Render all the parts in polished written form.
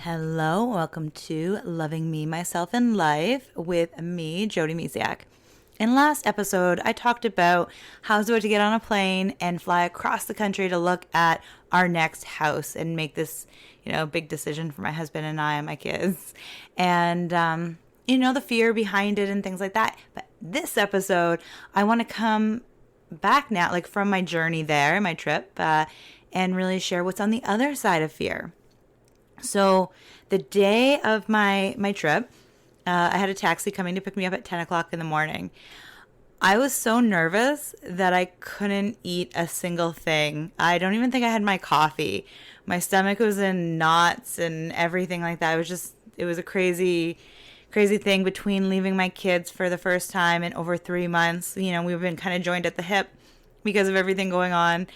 Hello, welcome to Loving Me, Myself, and Life with me, Jody Misiak. In last episode, I talked about how I was about to get on a plane and fly across the country to look at our next house and make this, big decision for my husband and I and my kids. And, the fear behind it and things like that. But this episode, I want to come back now, like from my journey there, my trip, and really share what's on the other side of fear. So the day of my trip, I had a taxi coming to pick me up at 10 o'clock in the morning. I was so nervous that I couldn't eat a single thing. I don't even think I had my coffee. My stomach was in knots and everything like that. It was a crazy thing between leaving my kids for the first time in over 3 months. We've been kind of joined at the hip because of everything going on.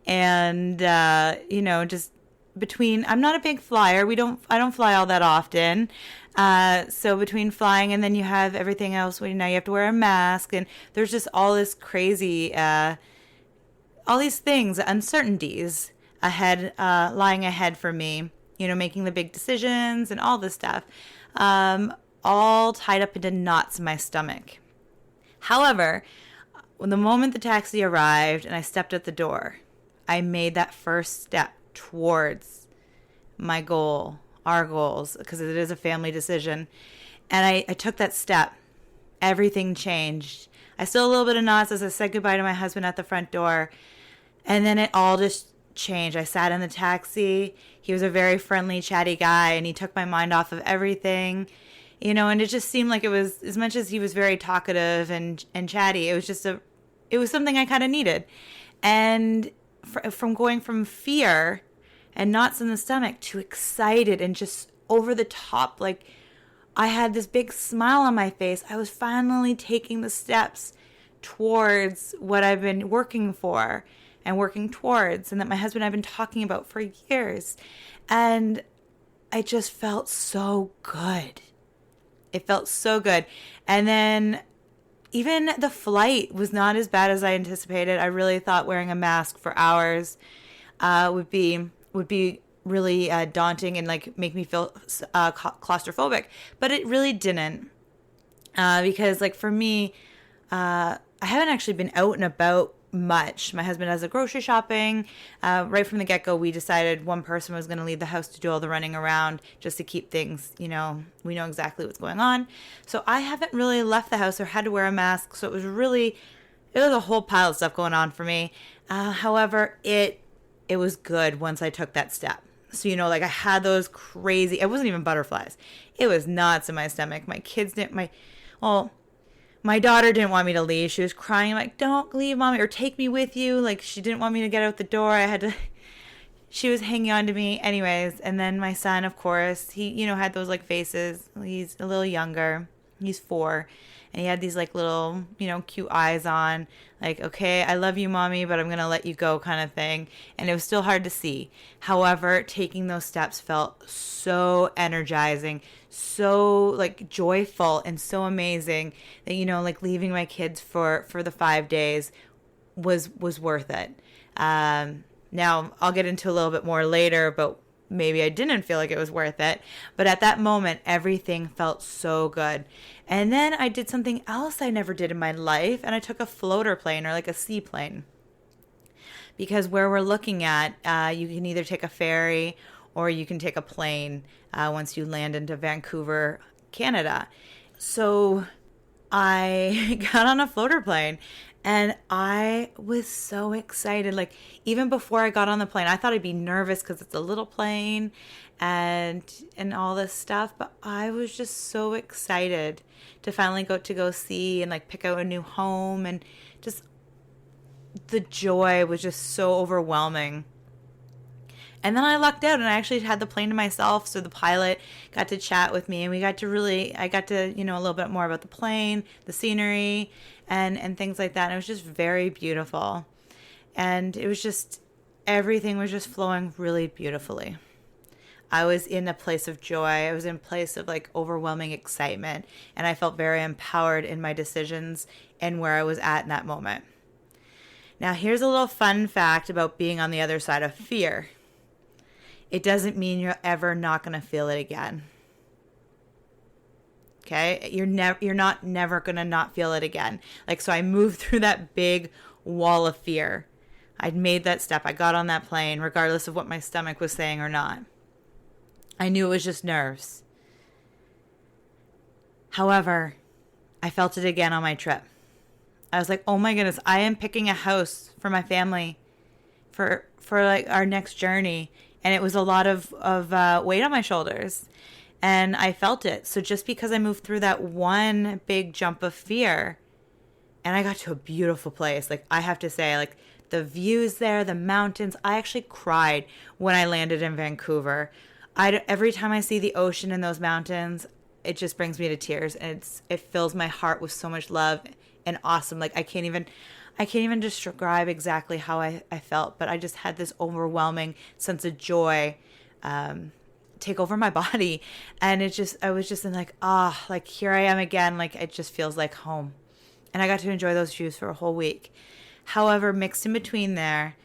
And, just between, I'm not a big flyer. I don't fly all that often. So between flying and then you have everything else, now you have to wear a mask and there's just all this crazy, all these things, uncertainties lying ahead for me, making the big decisions and all this stuff, all tied up into knots in my stomach. However, when the moment the taxi arrived and I stepped at the door, I made that first step towards my goal, our goals, because it is a family decision. And I took that step. Everything changed. I still a little bit of knots as I said goodbye to my husband at the front door. And then it all just changed. I sat in the taxi. He was a very friendly, chatty guy, and he took my mind off of everything. And it just seemed like it was, as much as he was very talkative and chatty, it was something I kind of needed. And from going from fear and knots in the stomach to excited and just over the top, like I had this big smile on my face. I was finally taking the steps towards what I've been working for and working towards, and that my husband and I have been talking about for years. And I just felt so good. It felt so good. And then even the flight was not as bad as I anticipated. I really thought wearing a mask for hours would be really daunting and like make me feel claustrophobic, but it really didn't, because like for me, I haven't actually been out and about much. My husband does the grocery shopping. Right from the get-go, we decided one person was going to leave the house to do all the running around just to keep things, we know exactly what's going on. So I haven't really left the house or had to wear a mask. So it was a whole pile of stuff going on for me. However, it was good once I took that step. So, I had those crazy, it wasn't even butterflies. It was knots in my stomach. My kids my daughter didn't want me to leave. She was crying like, don't leave, mommy, or take me with you. Like, she didn't want me to get out the door. She was hanging on to me anyways. And then my son, of course, he, had those like faces. He's a little younger. He's 4. And he had these like little, cute eyes on, like, okay, I love you, mommy, but I'm going to let you go kind of thing. And it was still hard to see. However, taking those steps felt so energizing, so like joyful and so amazing that, like leaving my kids for the 5 days was worth it. Now I'll get into a little bit more later, but maybe I didn't feel like it was worth it. But at that moment, everything felt so good. And then I did something else I never did in my life, and I took a floater plane or like a seaplane. Because where we're looking at, you can either take a ferry or you can take a plane once you land into Vancouver, Canada. So I got on a floater plane and I was so excited. Like, even before I got on the plane, I thought I'd be nervous because it's a little plane and all this stuff. But I was just so excited to finally go see and like pick out a new home, and just the joy was just so overwhelming. And then I lucked out and I actually had the plane to myself. So the pilot got to chat with me, and I got to, a little bit more about the plane, the scenery, and things like that. And it was just very beautiful. And it was just, everything was just flowing really beautifully. I was in a place of joy. I was in a place of like overwhelming excitement. And I felt very empowered in my decisions and where I was at in that moment. Now, here's a little fun fact about being on the other side of fear. it doesn't mean you're ever not going to feel it again. Okay? You're not never going to not feel it again. Like, so I moved through that big wall of fear. I'd made that step. I got on that plane, regardless of what my stomach was saying or not. I knew it was just nerves. However, I felt it again on my trip. I was like, oh my goodness, I am picking a house for my family for like our next journey. And it was a lot of weight on my shoulders. And I felt it. So just because I moved through that one big jump of fear, and I got to a beautiful place, like I have to say, like the views there, the mountains, I actually cried when I landed in Vancouver. Every time I see the ocean and those mountains, it just brings me to tears, and it fills my heart with so much love and awesome. Like I can't even describe exactly how I felt, but I just had this overwhelming sense of joy take over my body. And I was just in like, like here I am again. Like it just feels like home. And I got to enjoy those views for a whole week. However, mixed in between there,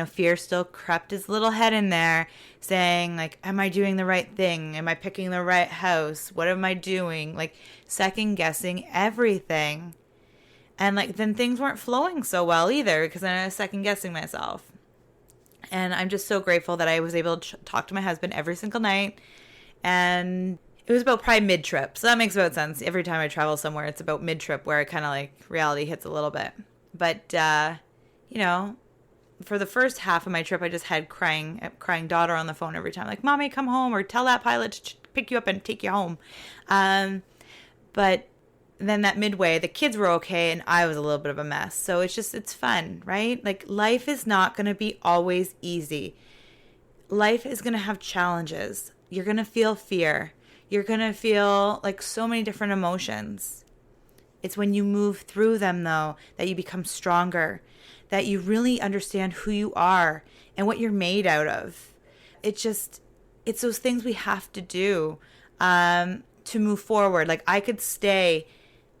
fear still crept its little head in there saying like, am I doing the right thing? Am I picking the right house? What am I doing? Like second guessing everything. And like, then things weren't flowing so well either because then I was second guessing myself. And I'm just so grateful that I was able to talk to my husband every single night. And it was about probably mid-trip. So that makes about sense. Every time I travel somewhere, it's about mid-trip where it kind of like reality hits a little bit. But, for the first half of my trip, I just had crying daughter on the phone every time. Like, Mommy, come home, or tell that pilot to pick you up and take you home. But then that midway, the kids were okay and I was a little bit of a mess. So it's fun, right? Like life is not going to be always easy. Life is going to have challenges. You're going to feel fear. You're going to feel like so many different emotions. It's when you move through them though, that you become stronger, that you really understand who you are and what you're made out of. It's those things we have to do, to move forward. Like I could stay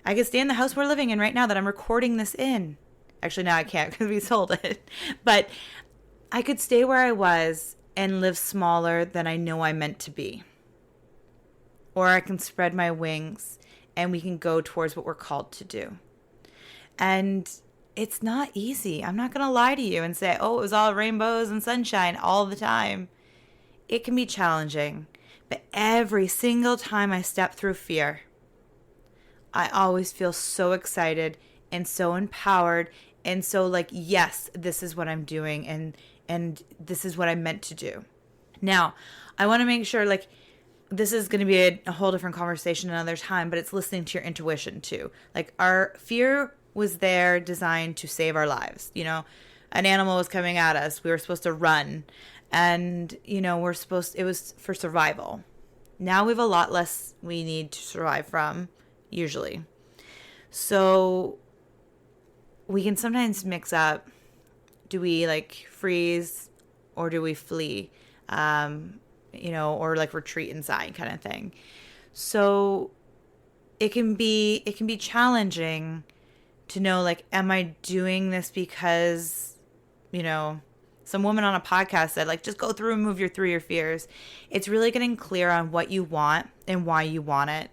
in the house we're living in right now that I'm recording this in. Actually, now I can't because we sold it. But I could stay where I was and live smaller than I know I'm meant to be. Or I can spread my wings and we can go towards what we're called to do. And it's not easy. I'm not going to lie to you and say, oh, it was all rainbows and sunshine all the time. It can be challenging. But every single time I step through fear, I always feel so excited and so empowered and so like, yes, this is what I'm doing and this is what I'm meant to do. Now, I want to make sure like this is going to be a whole different conversation another time, but it's listening to your intuition too. Like our fear was there designed to save our lives. An animal was coming at us. We were supposed to run and, it was for survival. Now we have a lot less we need to survive from. Usually. So we can sometimes mix up, do we like freeze or do we flee? Or like retreat inside kind of thing. So it can be challenging to know like, am I doing this because, some woman on a podcast said like, just go through and move through your fears. It's really getting clear on what you want and why you want it.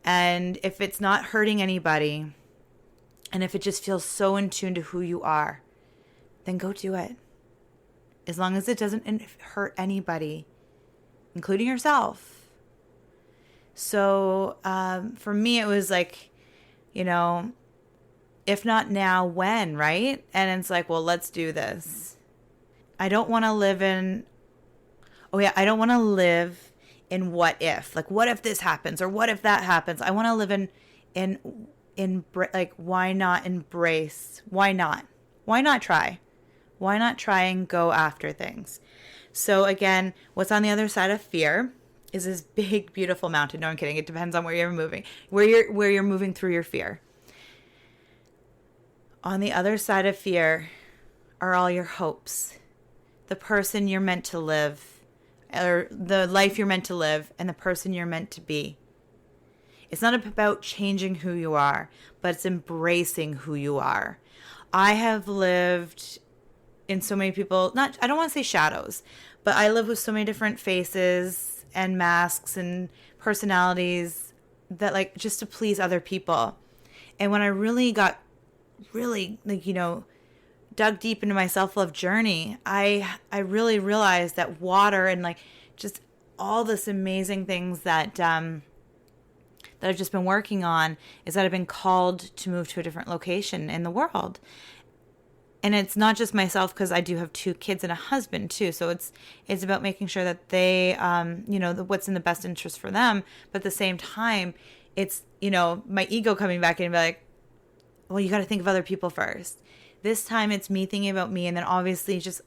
And if it's not hurting anybody, and if it just feels so in tune to who you are, then go do it. As long as it doesn't hurt anybody, including yourself. So for me, it was like, if not now, when, right? And it's like, well, let's do this. I don't want to live in what if, like, what if this happens or what if that happens? I want to live in like, why not embrace? Why not try? Why not try and go after things? So again, what's on the other side of fear is this big, beautiful mountain. No, I'm kidding. It depends on where you're moving, where you're moving through your fear. On the other side of fear are all your hopes, the person you're meant to live, or the life you're meant to live, and the person you're meant to be. It's not about changing who you are, but it's embracing who you are. I have lived in so many people, I don't want to say shadows, But I live with so many different faces and masks and personalities that like just to please other people. And when I really got like, dug deep into my self-love journey, I really realized that water and like just all this amazing things that I've just been working on is that I've been called to move to a different location in the world. And it's not just myself, because I do have 2 kids and a husband too. So it's about making sure that they, what's in the best interest for them. But at the same time, it's, my ego coming back in and be like, well, you got to think of other people first. This time it's me thinking about me. And then obviously just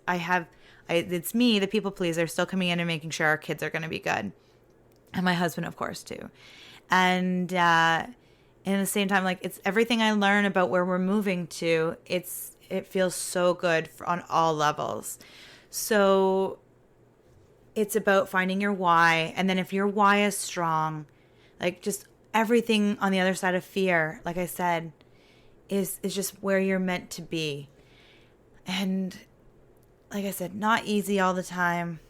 it's me, the people pleaser, still coming in and making sure our kids are going to be good. And my husband, of course, too. And at the same time, like, it's everything I learn about where we're moving to. It feels so good on all levels. So it's about finding your why. And then if your why is strong, like just everything on the other side of fear, like I said, is just where you're meant to be. And like I said, not easy all the time,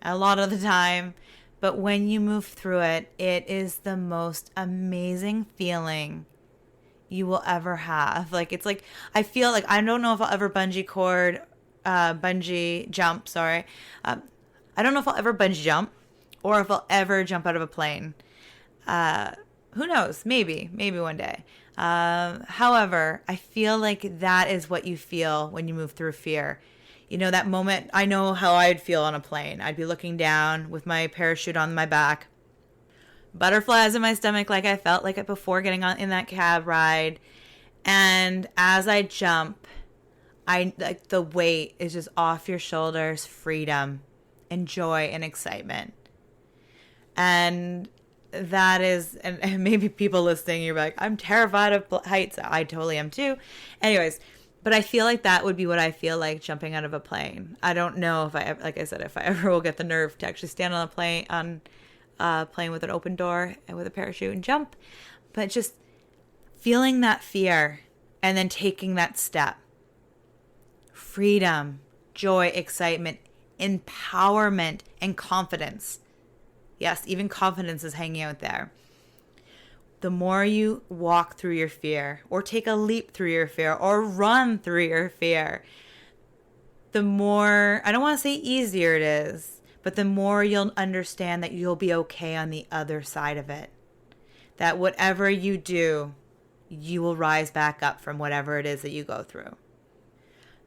a lot of the time. But when you move through it, it is the most amazing feeling you will ever have. Like, it's like, I feel like, I don't know if I'll ever bungee jump, sorry. I don't know if I'll ever bungee jump or if I'll ever jump out of a plane. Who knows? Maybe one day. However, I feel like that is what you feel when you move through fear. That moment, I know how I'd feel on a plane. I'd be looking down with my parachute on my back, butterflies in my stomach like I felt like it before getting on in that cab ride. And as I jump, like the weight is just off your shoulders, freedom and joy and excitement. And that is, and maybe people listening, you're like, I'm terrified of heights. I totally am too. Anyways, but I feel like that would be what I feel like jumping out of a plane. I don't know if if I ever will get the nerve to actually stand on a plane with an open door and with a parachute and jump, but just feeling that fear and then taking that step. Freedom, joy, excitement, empowerment, and confidence. Yes, even confidence is hanging out there. The more you walk through your fear, or take a leap through your fear, or run through your fear, the more, I don't want to say easier it is, but the more you'll understand that you'll be okay on the other side of it. That whatever you do, you will rise back up from whatever it is that you go through.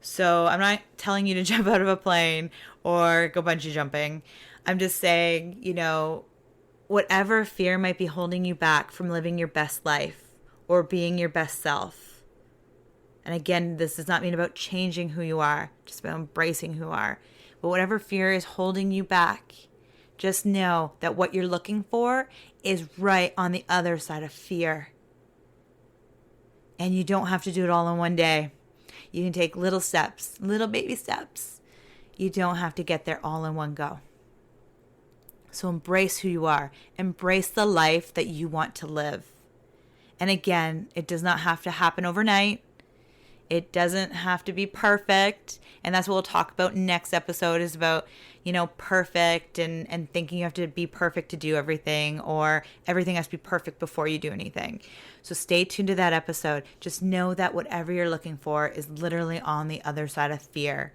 So I'm not telling you to jump out of a plane or go bungee jumping. I'm just saying, whatever fear might be holding you back from living your best life or being your best self. And again, this does not mean about changing who you are, just about embracing who you are. But whatever fear is holding you back, just know that what you're looking for is right on the other side of fear. And you don't have to do it all in one day. You can take little steps, little baby steps. You don't have to get there all in one go. So embrace who you are. Embrace the life that you want to live. And again, it does not have to happen overnight. It doesn't have to be perfect. And that's what we'll talk about next episode, is about, perfect and thinking you have to be perfect to do everything, or everything has to be perfect before you do anything. So stay tuned to that episode. Just know that whatever you're looking for is literally on the other side of fear.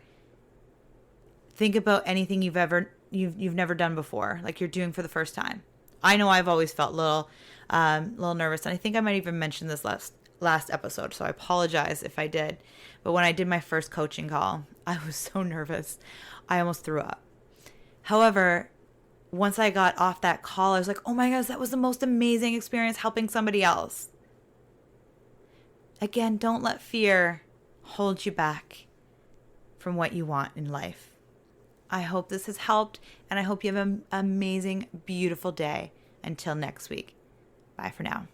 Think about anything you've never done before, like you're doing for the first time. I know I've always felt little nervous, and I think I might even mention this last episode, so I apologize if I did. But when I did my first coaching call, I was so nervous. I almost threw up. However, once I got off that call, I was like, oh my gosh, that was the most amazing experience helping somebody else. Again, don't let fear hold you back from what you want in life. I hope this has helped, and I hope you have an amazing, beautiful day. Until next week. Bye for now.